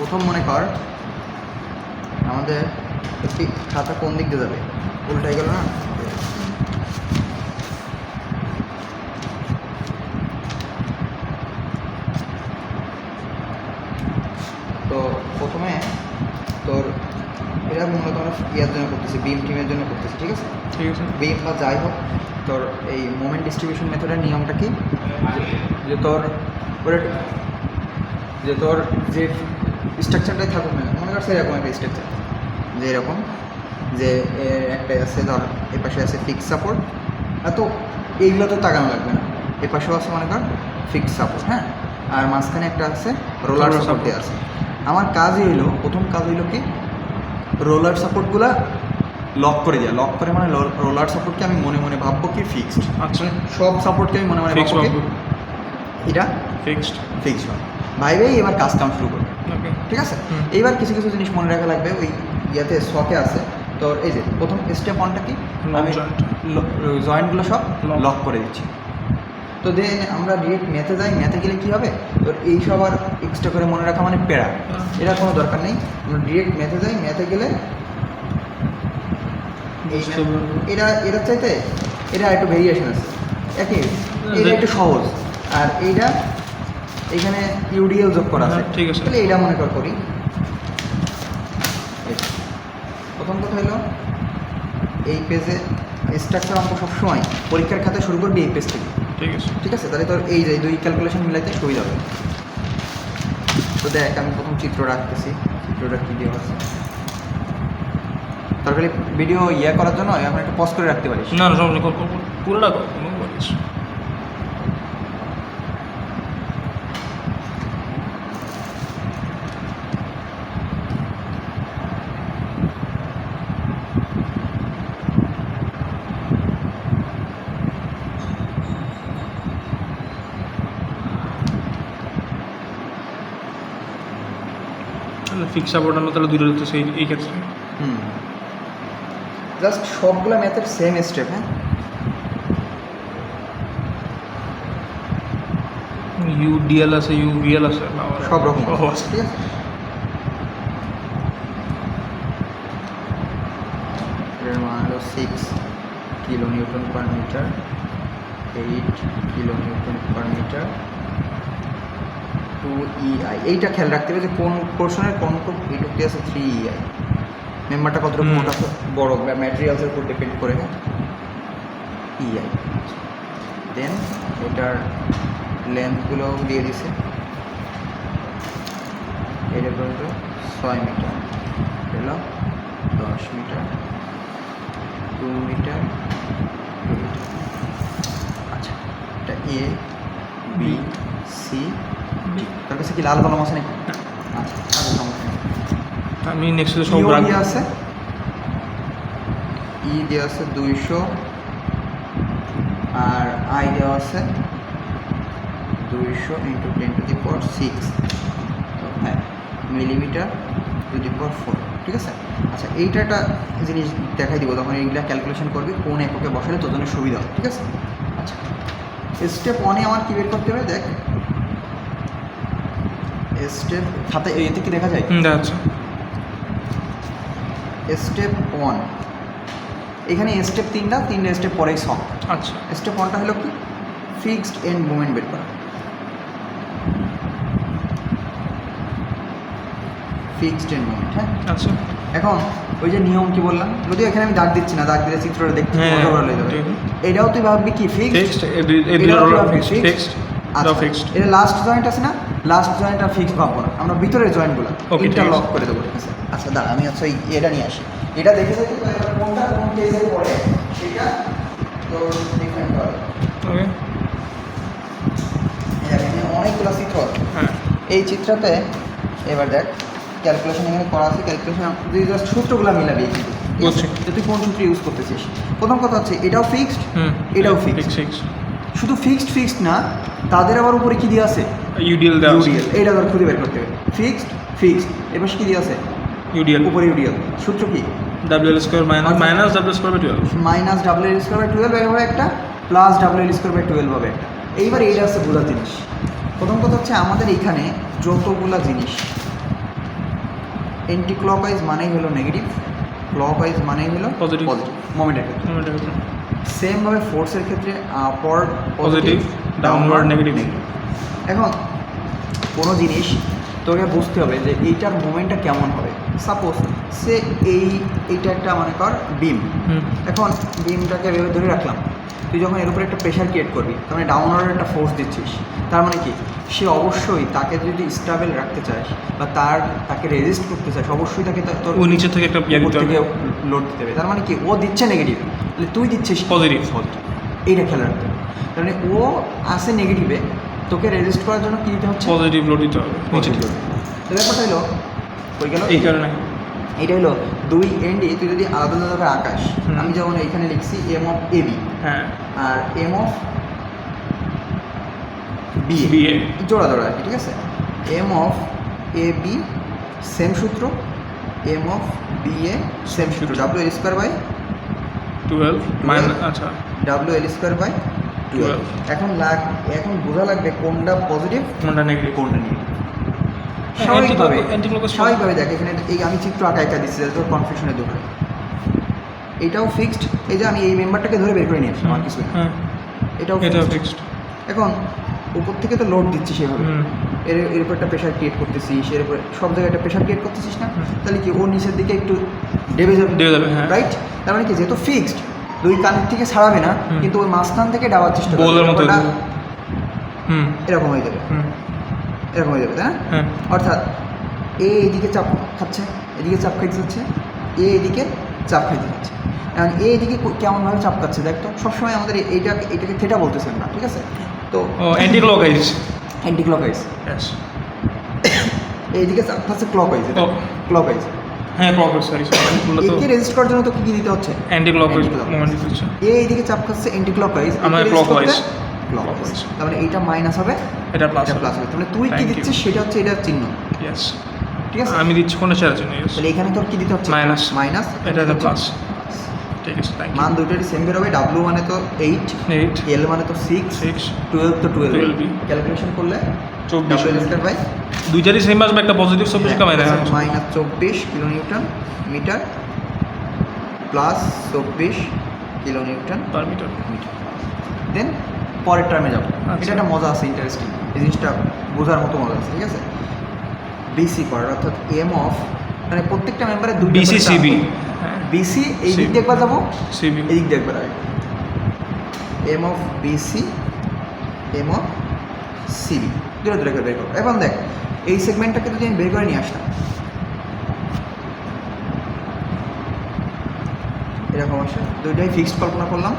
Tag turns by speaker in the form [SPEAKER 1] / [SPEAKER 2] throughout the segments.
[SPEAKER 1] প্রথম মনে কর আমাদের একটি খাতা কোন দিক দিয়ে যাবে, উল্টাই গেল না। তো প্রথমে তোর এটা মূলত আমরা ইয়ার জন্য করতেছি, বিম টিমের জন্য করতেছি, ঠিক আছে?
[SPEAKER 2] ঠিক আছে।
[SPEAKER 1] বিম বা যাই হোক, তোর এই মোমেন্ট ডিস্ট্রিবিউশন মেথডের নিয়মটা কি, যে তোর যে স্ট্রাকচারটাই থাকুক না, মনে করছে এরকম একটা স্ট্রাকচার, যে এরকম যে একটা আছে ধর এ পাশে আছে ফিক্স সাপোর্ট, তো এইগুলো তো তাকানো লাগবে না, এ পাশেও আছে মনে কর ফিক্স সাপোর্ট, হ্যাঁ, আর মাঝখানে একটা আছে রোলার সাপোর্ট দিয়ে আছে। আমার কাজই হইলো, প্রথম কাজ হইলো কি, রোলার সাপোর্টগুলো লক করে দেওয়া। লক করে মানে রোলার সাপোর্টকে আমি মনে মনে ভাববো কি ফিক্সড,
[SPEAKER 2] আচ্ছা,
[SPEAKER 1] সব সাপোর্টকে আমি মনে মনে
[SPEAKER 2] ফিক্সড
[SPEAKER 1] ভাববো কি এটা
[SPEAKER 2] ফিক্সড।
[SPEAKER 1] ফিক্সড হয়। ভাইবেই এবার কাজ কাম শুরু করবে,
[SPEAKER 2] ওকে,
[SPEAKER 1] ঠিক আছে? এইবার কিছু কিছু জিনিস মনে রাখা লাগবে, ওই ইয়াতে শখে আছে। তো এই যে প্রথম স্টেপ ওয়ানটা কি, আমি জয়েন্টগুলো সব লক করে দিচ্ছি। তো দেন আমরা ডিরেক্ট ম্যাথে যাই, ম্যাথে গেলে কী হবে, তোর এই সব আর এক্সট্রা করে মনে রাখা মানে পেড়া, এটা কোনো দরকার নেই। আমরা ডিরেক্ট ম্যাথে যাই, ম্যাথে গেলে এটার চাইতে এটা একটু ভেরিয়েশন আছে, একই এটা একটু সহজ, আর এইটা এখানে ইউডিএল যোগ করা আছে,
[SPEAKER 2] ঠিক আছে।
[SPEAKER 1] তাহলে এইটা মনে করি। প্রথম কথা হলো এই পেজে স্ট্রাকচার অঙ্ক সবসময় পরীক্ষার খাতায় শুরু করবি এই পেজ থেকে,
[SPEAKER 2] ঠিক আছে।
[SPEAKER 1] ঠিক আছে? তাহলে তোর এই যে দুই ক্যালকুলেশন মিলাইতে সুবিধা হবে। তো দেখ আমি প্রথম চিত্র রাখতেছি, চিত্রটা কী দেওয়া আছে, তারপরে ভিডিও ইয়ে করার জন্য এখন একটা পজ করে রাখতে পারিস।
[SPEAKER 2] না না, সমস্যা পুরোটা কর, কোনো বলিস। ফিক্স সাপোর্ট আমরা তাহলে দুটো দিতেছি এই ক্ষেত্রে।
[SPEAKER 1] জাস্ট সবগুলো ম্যাথের সেম স্টেপ, হ্যাঁ,
[SPEAKER 2] ইউডিএল আছে, ইউভিএল আছে,
[SPEAKER 1] সব রকম
[SPEAKER 2] আছে।
[SPEAKER 1] ঠিক আছে? এর মান হলো 6 kilo newton per metre, 8 kilo newton per metre, 2 EI। এইটা খেয়াল রাখতে হবে যে কোন পোর্শনের কোন এইটুকু আছে 3 EI। মেম্বারটা কতটুকু মোটা বড় ম্যাটেরিয়ালসের উপর ডিপেন্ড করে, হ্যাঁ, EI। দেন এটার লেন্থগুলো দিয়ে দিছে, এটা পর্যন্ত 6 মিটার, হলো 10 মিটার, 2 মিটার, 2 মিটার। আচ্ছা, এটা এ বি সি ডি। তার কাছে কি লাল কলম আছে নাকি? আচ্ছা, আগে সমস্যা নেই।
[SPEAKER 2] আমি নেক্সট সব
[SPEAKER 1] ইও
[SPEAKER 2] রাখবো।
[SPEAKER 1] দিয়ে আছে, ই দেওয়া আছে 200, আর আই দেওয়া আছে 200 × 10⁶, তো হ্যাঁ, মিলিমিটার টু দি পাওয়ার 4, ঠিক আছে? আচ্ছা, এইটা একটা জিনিস দেখাই দিব, তখন এইগুলা ক্যালকুলেশন করবি কোন এককে বসালে তোর জন্য সুবিধা হবে, ঠিক আছে? আচ্ছা, স্টেপ ওয়ানে আমার কী বের করতে হবে, দেখ স্টেপ খাতায় এতে কি দেখা যায়?
[SPEAKER 2] আচ্ছা,
[SPEAKER 1] স্টেপ 1, এখানে স্টেপ তিনটা স্টেপ পরেই সব।
[SPEAKER 2] আচ্ছা,
[SPEAKER 1] স্টেপ 1টা হলো কি, ফিক্সড এন্ড মুভমেন্ট বের করা, ফিক্সড এন্ড মুভমেন্ট, হ্যাঁ।
[SPEAKER 2] আচ্ছা,
[SPEAKER 1] এখন ওই যে নিয়ম কি বললাম, যদিও এখানে আমি দাগ দিচ্ছি না, দাগ দিলে চিত্রটা দেখতে
[SPEAKER 2] হ্যাঁ,
[SPEAKER 1] ভালো হয়ে যাবে। এটাও তুই ভাববি কি ফিক্সড,
[SPEAKER 2] আচ্ছা, ফিক্সড।
[SPEAKER 1] এটা লাস্ট জয়েন্ট আছে না, লাস্ট জয়েন্ট আর ফিক্সড ভাববো না, আমরা ভিতরের জয়েন্টগুলো ইন্টারলক করে দেবো, ঠিক আছে? আচ্ছা দাঁড়া, আমি আচ্ছা এটা নিয়ে আসি, এটা দেখে যাই কোনটা কোন কেসে পড়ে সেটা তো ডিফারেন্ট হবে।
[SPEAKER 2] ওকে,
[SPEAKER 1] এখানে অনেকগুলো চিত্র আছে।
[SPEAKER 2] হ্যাঁ,
[SPEAKER 1] এই চিত্রতে এবার দেখ ক্যালকুলেশন এখানে করা আছে, ক্যালকুলেশন তুই জাস্ট সূত্রগুলো মিলাবি,
[SPEAKER 2] বুঝছি।
[SPEAKER 1] তুই কোন সূত্র ইউজ করতেছিস। প্রথম কথা হচ্ছে এটাও ফিক্সড, এটাও ফিক্সড। শুধু ফিক্সড না, তাদের আবার উপরে কি দিয়ে আছে,
[SPEAKER 2] ইউডিএল দেওয়া আছে।
[SPEAKER 1] এইটা ধর খুঁজে বের করতে হবে। ফিক্সড এবার কি দিয়ে আছে,
[SPEAKER 2] ইউডিএল
[SPEAKER 1] উপরে ইউডিএল। সূত্র কি,
[SPEAKER 2] WL² minus WL²/12
[SPEAKER 1] minus WL²/12 এভাবে একটা, প্লাস WL²/12 হবে একটা। এইবার এইটা হচ্ছে বোঝার জিনিস। প্রথম কথা হচ্ছে আমাদের এইখানে যতগুলা জিনিস এন্টি ক্লকওয়াইজ মানেই হলো নেগেটিভ, ক্লকওয়াইজ মানেই হলো
[SPEAKER 2] Positive.
[SPEAKER 1] পজিটিভ মোমেন্টের ক্ষেত্রে।
[SPEAKER 2] মোমেন্টের ক্ষেত্রে
[SPEAKER 1] সেমভাবে ফোর্সের ক্ষেত্রে আপওয়ার্ড
[SPEAKER 2] পজিটিভ, ডাউনওয়ার্ড নেগেটিভ।
[SPEAKER 1] এখন কোনো জিনিস তোকে বুঝতে হবে যে এইটার মোমেন্টটা কেমন হবে। সাপোজ সে এইটা একটা মনে কর বিম,
[SPEAKER 2] হুম
[SPEAKER 1] এখন বিমটাকে ভেবে ধরে রাখলাম, তুই যখন এর উপরে একটা প্রেশার ক্রিয়েট করবি তার মানে ডাউনওয়ার্ড একটা ফোর্স দিচ্ছিস, তার মানে কি সে অবশ্যই তাকে যদি স্টেবল রাখতে চাস বা তাকে রেজিস্ট করতে চাস, অবশ্যই তাকে তোর
[SPEAKER 2] ও নিচে থেকে একটা
[SPEAKER 1] উপর
[SPEAKER 2] দিতে
[SPEAKER 1] থেকে
[SPEAKER 2] হবে
[SPEAKER 1] লোড দিতে হবে। তার মানে কি ও দিচ্ছে নেগেটিভ, তাহলে তুই দিচ্ছিস
[SPEAKER 2] পজিটিভ।
[SPEAKER 1] এইটা খেয়াল রাখতে হবে। তার মানে ও আসে নেগেটিভে, তোকে রেজিস্ট করার জন্য কী দিতে হচ্ছে
[SPEAKER 2] পজিটিভ লোড দিতে হবে নিচে থেকে।
[SPEAKER 1] তো ব্যাপারটা হলো ওই গেল
[SPEAKER 2] এই কারণে
[SPEAKER 1] এইটা হলো দুই এন্ডই তুই যদি আলাদা আলাদা করে আকাশ,
[SPEAKER 2] হুম।
[SPEAKER 1] আমি যেমন এইখানে লিখছি এম অফ এ বি
[SPEAKER 2] হ্যাঁ
[SPEAKER 1] আর এম অফ বি
[SPEAKER 2] বিএ
[SPEAKER 1] জোড়া জোড়া আর কি, ঠিক আছে। M of A B same সূত্র, M of B A same সূত্র, W L square by
[SPEAKER 2] 12 minus আচ্ছা
[SPEAKER 1] ডাব্লিউ এল স্কোয়ার বাই 12। এখন বোঝা লাগবে কোনটা পজিটিভ
[SPEAKER 2] কোনটা নেগেটিভ।
[SPEAKER 1] কোনটা নেগেটিভ।
[SPEAKER 2] হ্যাঁ,
[SPEAKER 1] স্বাভাবিকভাবে
[SPEAKER 2] anti-clockwise
[SPEAKER 1] স্বাভাবিকভাবে দেখ এখানে এই আমি চিত্র আঁকা একা দিচ্ছি যাতে তোর কনফিউশনে দূর হয়। এটাও ফিক্সড, এই যে আমি এই মেম্বারটাকে ধরে বের করে নিয়ে আসলাম আর কিছু না।
[SPEAKER 2] হ্যাঁ
[SPEAKER 1] এটাও
[SPEAKER 2] এটা
[SPEAKER 1] fixed।
[SPEAKER 2] ফিক্সড।
[SPEAKER 1] এখন উপর থেকে তো লোড দিচ্ছি সেভাবে,
[SPEAKER 2] হুম
[SPEAKER 1] এর উপর একটা প্রেশার ক্রিয়েট করতেছিস, এর উপরে সব জায়গায় একটা প্রেশার ক্রিয়েট করতেছিস না,
[SPEAKER 2] হুম।
[SPEAKER 1] তাহলে কি ও নিচের দিকে একটু ডেবে যাবে,
[SPEAKER 2] দেওয়া যাবে হ্যাঁ
[SPEAKER 1] রাইট। তার মানে কি যেহেতু ফিক্সড দুই কানের থেকে ছাড়াবে না,
[SPEAKER 2] হুম।
[SPEAKER 1] কিন্তু ওই মাঝখান থেকে ডাবার চেষ্টা করবে,
[SPEAKER 2] বলের মতো
[SPEAKER 1] ব্যাপারটা
[SPEAKER 2] হুম
[SPEAKER 1] এরকম হয়ে যাবে,
[SPEAKER 2] হুম
[SPEAKER 1] এরকম হয়ে যাবে, তাই না?
[SPEAKER 2] হ্যাঁ
[SPEAKER 1] অর্থাৎ এদিকে চাপ খাচ্ছে, এদিকে চাপ খাইতে যাচ্ছে, এদিকে চাপ খাইতে যাচ্ছে। এখন এদিকে কেমনভাবে চাপ খাচ্ছে দেখ তো, সবসময় আমাদের এটাকে থেটা বলতেছেন না, ঠিক আছে। তো
[SPEAKER 2] ও anti clockwise
[SPEAKER 1] anti clockwise,
[SPEAKER 2] yes
[SPEAKER 1] এইদিকে চাপ খাচ্ছে ক্লকওয়াইজ,
[SPEAKER 2] ও
[SPEAKER 1] ক্লকওয়াইজ।
[SPEAKER 2] হ্যাঁ ক্লকওয়াইজ সরি বলে তো
[SPEAKER 1] একে রেজিস্ট করার জন্য তো কী দিতে হচ্ছে,
[SPEAKER 2] অ্যান্টি ক্লকওয়াইজ
[SPEAKER 1] Anti-clockwise।
[SPEAKER 2] মোমেন্ট দিচ্ছে
[SPEAKER 1] এইদিকে চাপ খাচ্ছে অ্যান্টি ক্লকওয়াইজ,
[SPEAKER 2] আমার clockwise।
[SPEAKER 1] ক্লকওয়াইজ। তার মানে এইটা মাইনাস হবে,
[SPEAKER 2] এটা প্লাস
[SPEAKER 1] এটা প্লাস হবে। তাহলে তুই কি
[SPEAKER 2] Thank you.
[SPEAKER 1] দিচ্ছিস সেটা হচ্ছে এটার চিহ্ন,
[SPEAKER 2] यस
[SPEAKER 1] ঠিক আছে।
[SPEAKER 2] আমি দিচ্ছি কোনটা সেরা জন্য यस
[SPEAKER 1] তাহলে এখানে তোর কি দিতে হচ্ছে
[SPEAKER 2] Minus।
[SPEAKER 1] মাইনাস,
[SPEAKER 2] এটা তো প্লাস ঠিক আছে থ্যাংক
[SPEAKER 1] মান দুইটারই সেম বেরোবে। ডাব্লিউ মানে তো 8,
[SPEAKER 2] ইউ 8
[SPEAKER 1] এল মানে তো 6,
[SPEAKER 2] 6
[SPEAKER 1] 12 তো 12
[SPEAKER 2] 12
[SPEAKER 1] ক্যালকুলেশন করলে
[SPEAKER 2] 24
[SPEAKER 1] ডাব্লিউ স্কয়ার বাই
[SPEAKER 2] দুইটারই সেম আসবে একটা পজিটিভ 24 কা minus
[SPEAKER 1] minus 24 kilo newton metre plus 24 kilo newton
[SPEAKER 2] per metre
[SPEAKER 1] metre. Then পরের টার্মে যাবো,
[SPEAKER 2] আচ্ছা।
[SPEAKER 1] এটা একটা মজা আছে, ইন্টারেস্টিং, এই জিনিসটা বোঝার মতো মজা আছে, ঠিক আছে। বিসি করার অর্থাৎ এম অফ মানে প্রত্যেকটা মেম্বারের দুই
[SPEAKER 2] বিসিসিবি হ্যাঁ
[SPEAKER 1] বিসি এই দিক
[SPEAKER 2] CB
[SPEAKER 1] দিয়ে একবার যাবো,
[SPEAKER 2] সিবি
[SPEAKER 1] এই দিক দিয়ে একবার আসবো। M of BC M of CB দূরে দূরে করে বের করবো। এখন দেখ এই সেগমেন্টটাকে যদি আমি বের করে নিয়ে আসতাম এরকম আসে, দুইটাই ফিক্সড কল্পনা করলাম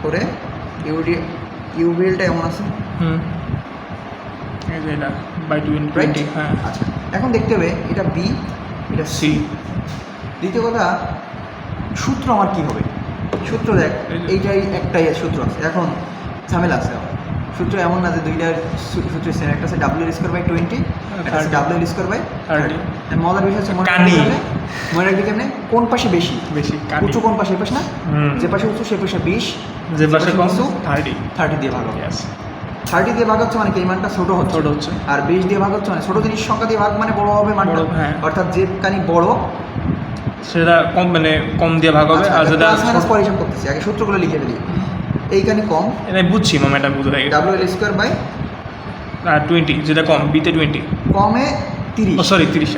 [SPEAKER 1] করে ইউবিএলটা এমন আছে,
[SPEAKER 2] হুম এই যে এটা বাই 20
[SPEAKER 1] রাইট।
[SPEAKER 2] হ্যাঁ
[SPEAKER 1] আচ্ছা এখন দেখতে হবে এটা বি এটা সি।
[SPEAKER 2] সি
[SPEAKER 1] দ্বিতীয় কথা সূত্র আমার কি হবে, সূত্র দেখ
[SPEAKER 2] এই যে-
[SPEAKER 1] এইটাই একটাই সূত্র আছে, এখন ঝামেলা আছে আমার। সূত্র এমন না যে দুইটার সূত্র সেম, একটা আছে ডাব্লিউ স্কোয়ার বাই 20, একটা আছে
[SPEAKER 2] 30
[SPEAKER 1] ডাব্লিউ স্কোয়ার বাই
[SPEAKER 2] 30
[SPEAKER 1] মজার বিষয় হচ্ছে
[SPEAKER 2] কানি।
[SPEAKER 1] মনে রাখবি কেমনে কোন পাশে বেশি,
[SPEAKER 2] বেশি
[SPEAKER 1] উঁচু কোন পাশে, এই পাশে না,
[SPEAKER 2] হুম
[SPEAKER 1] যে পাশে উঁচু সে পাশে 20,
[SPEAKER 2] যে পাশে কম
[SPEAKER 1] উঁচু
[SPEAKER 2] 30
[SPEAKER 1] 30 দিয়ে ভাগ হবে।
[SPEAKER 2] यस
[SPEAKER 1] 30 দিয়ে ভাগ হচ্ছে মানে কি এই মানটা ছোট হচ্ছে,
[SPEAKER 2] ছোট হচ্ছে
[SPEAKER 1] আর 20 দিয়ে ভাগ হচ্ছে মানে ছোট জিনিস সংখ্যা দিয়ে ভাগ মানে বড় হবে মানটা,
[SPEAKER 2] বড়, হ্যাঁ।
[SPEAKER 1] অর্থাৎ যে কানি বড়
[SPEAKER 2] সেটা কম মানে কম দিয়ে ভাগ হবে আর যেটা
[SPEAKER 1] প্লাস মাইনাস পরে হিসাব করতেছি, আগে সূত্রগুলো লিখে ফেলি। এইখানে কম
[SPEAKER 2] এটা বুঝছি মামা এটা বুঝে গেছে
[SPEAKER 1] ডাব্লিউ এল স্কোয়ার বাই
[SPEAKER 2] আর 20 যেটা কম বিতে 20
[SPEAKER 1] কমে 30
[SPEAKER 2] ও সরি 30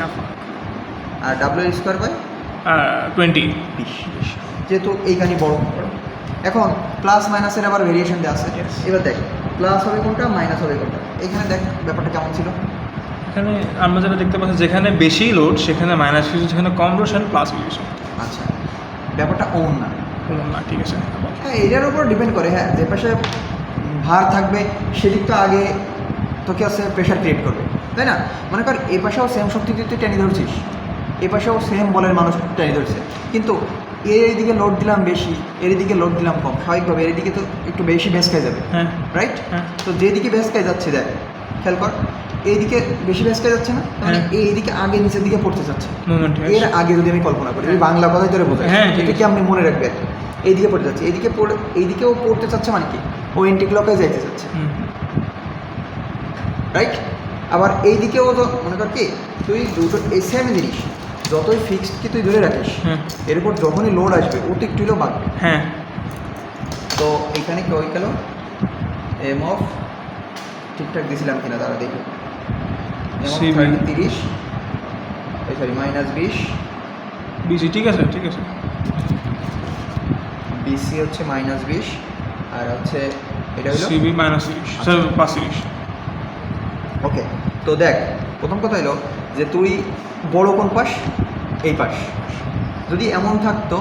[SPEAKER 1] আর ডাব্লিউ এল স্কোয়ার বাই
[SPEAKER 2] 20
[SPEAKER 1] 20, যেহেতু এইখানে বড়। এখন প্লাস মাইনাসের আবার ভেরিয়েশন দেওয়া আছে,
[SPEAKER 2] Yes.
[SPEAKER 1] এবার দেখ প্লাস হবে কোনটা মাইনাস হবে কোনটা, এখানে দেখ ব্যাপারটা কেমন ছিল।
[SPEAKER 2] এখানে আমরা যেটা দেখতে পাচ্ছি যেখানে বেশি লোড সেখানে মাইনাস কিছু, যেখানে কম লোড সেখানে প্লাস কিছু
[SPEAKER 1] আচ্ছা ব্যাপারটা ওন না,
[SPEAKER 2] না ঠিক আছে
[SPEAKER 1] হ্যাঁ এটার উপর ডিপেন্ড করে, হ্যাঁ যে পাশে ভার থাকবে সেদিক তো আগে তোকে আছে প্রেশার ক্রিয়েট করবে, তাই না। মনে কর এ পাশেও সেম শক্তি দিয়ে তুই টেনে ধরছিস, এ পাশেও সেম বলের মানুষ টেনে ধরছে, কিন্তু এর দিকে লোড দিলাম বেশি, এর দিকে লোড দিলাম কম, স্বাভাবিকভাবে এর দিকে তো একটু বেশি ভেস খাই যাবে,
[SPEAKER 2] হ্যাঁ
[SPEAKER 1] রাইট।
[SPEAKER 2] হ্যাঁ
[SPEAKER 1] তো যেদিকে ভেস খাই যাচ্ছে দেখ খেয়াল কর, এইদিকে বেশি ভেস খাই যাচ্ছে না, মানে
[SPEAKER 2] হ্যাঁ।
[SPEAKER 1] এইদিকে আগে নিচের দিকে পড়তে যাচ্ছে,
[SPEAKER 2] মুভমেন্ট
[SPEAKER 1] এর আগে যদি আমি কল্পনা করি, আমি বাংলা কথাই ধরে বোঝাই,
[SPEAKER 2] হ্যাঁ, ঠিক
[SPEAKER 1] এটা কি
[SPEAKER 2] আছে।
[SPEAKER 1] আপনি মনে রাখবে আর কি। এইদিকে পড়তে যাচ্ছে, এইদিকেও পড়তে চাচ্ছে মানে কি ও এন্টি ক্লকওয়াইজ যাইতে চাচ্ছে, রাইট। আবার এই দিকেও তো মনে কর কি তুই দুটো এই সেম জিনিস যতই ফিক্সড কি তুই ধরে রাখিস
[SPEAKER 2] হ্যাঁ
[SPEAKER 1] এর উপর যখনই লোড আসবে ও তো একটু হলেও বাড়বে।
[SPEAKER 2] হ্যাঁ
[SPEAKER 1] তো এখানে কি হয়ে গেল এম অফ ঠিকঠাক দিয়েছিলাম কিনা তারা দেখি M of
[SPEAKER 2] CV
[SPEAKER 1] 30 sorry -20
[SPEAKER 2] BC ঠিক আছে ঠিক আছে
[SPEAKER 1] বিসি হচ্ছে -20 আর হচ্ছে এটা হলো
[SPEAKER 2] সিবি -30 স্যার 35
[SPEAKER 1] ওকে। তো দেখ প্রথম কথা হলো যে তুই বড় কোন পাশ এই পাশ যদি এমন থাকতো